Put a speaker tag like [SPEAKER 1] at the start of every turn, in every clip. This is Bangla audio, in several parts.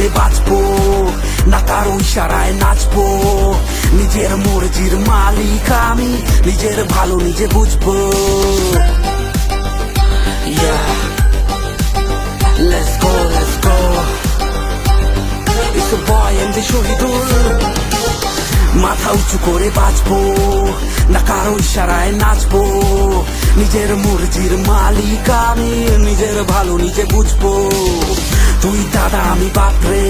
[SPEAKER 1] করে বাঁচবো, না কারো ইশারায় নাচবো। নিজের মর্জির মালিক আমি, নিজের ভালো নিজে বুঝবো। Yeah, let's go, let's go. It's a boy MD Shahidul. মাথা উঁচু করে বাঁচবো, না কারো ইশারায় নাচবো। নিজের মর্জির মালিক আমি, নিজের ভালো নিজে বুঝবো। তুই দাদা আমি বাপরে,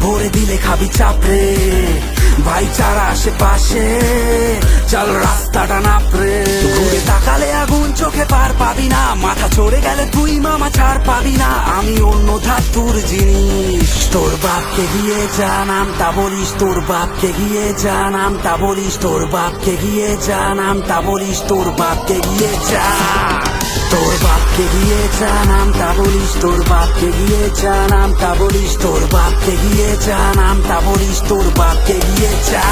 [SPEAKER 1] ভরে দিলে খাবি চাপড়ে। ভাইচারা আশেপাশে, চল রাস্তাটা নাপরে। ঘুরে তাকালে আগুন চোখে পার পাবি না, মাথা চড়ে গেলে তুই মামা ছাড় পাবি না। আমি অন্য ধাতুর জিনিস, তোর বাপকে গিয়ে জানাম তা বলিস, তোর বাপকে গিয়ে জানাম তা বলিস, তোর বাপকে গিয়ে জানাম তা বলিস, তোর বাপকে গিয়ে যা। তোর বাপকে গিয়ে জানাম তা বলিস, তোর বাপকে গিয়ে জানাম তা বলিস, তোর বাপকে গিয়ে জানাম তা বলিস, তোর বাপকে গিয়ে যা।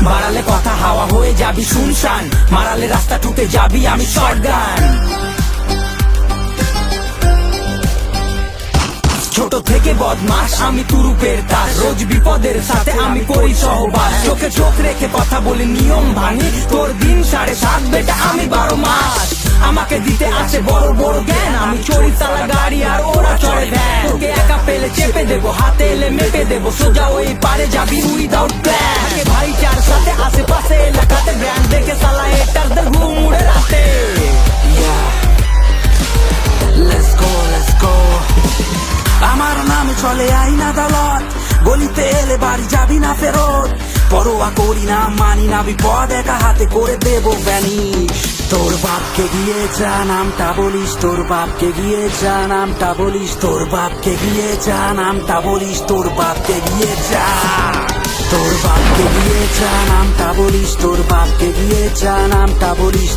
[SPEAKER 2] বাড়ালে কথা হাওয়া হয়ে যাবি শুনশান, মারালে রাস্তা টুটে যাবি আমি শটগান। ছোট থেকে বদমাস আমি তুরুপের দাস, রোজ বিপদের সাথে আমি করি সহবাস। চোখে চোখ রেখে কথা বলি নিয়ম ভাঙি, তোর দিন 7.5 বেটা আমি 12 মাস। আমাকে দিতে আছে বড় বড় জ্ঞান, আমি চড়ি চালা গাড়ি আর ওরা চড়ে ভ্যান। তোকে একা পেলে চেপে দেবো, হাতে এলে মেপে দেবো, সোজা ওই পারে যাবি উইদাউট প্ল্যান। ভাইচার সাথে আশেপাশে এলাকাতে ব্র্যান্ড দেখে সালা এটারদের ঘুম উড়ে রাতে।
[SPEAKER 1] Let's go, let's go. আমার নাম চলে আইন আদালত, গলিতে এলে বাড়ি যাবি না ফেরত। পরোয়া করি না মানি না বিপদ, একা হাতে করে দেবো ভ্যানিশ। তোর বাপকে গিয়ে জানাম তা বলিস, তোর বাপকে গিয়ে জানাম তা বলিস, তোর বাপকে গিয়ে জানাম তা বলিস, তোর বাপকে গিয়ে যা। তোর বাপকে গিয়ে জানাম তা বলিস, তোর বাপকে গিয়ে জানাম তা বলিস।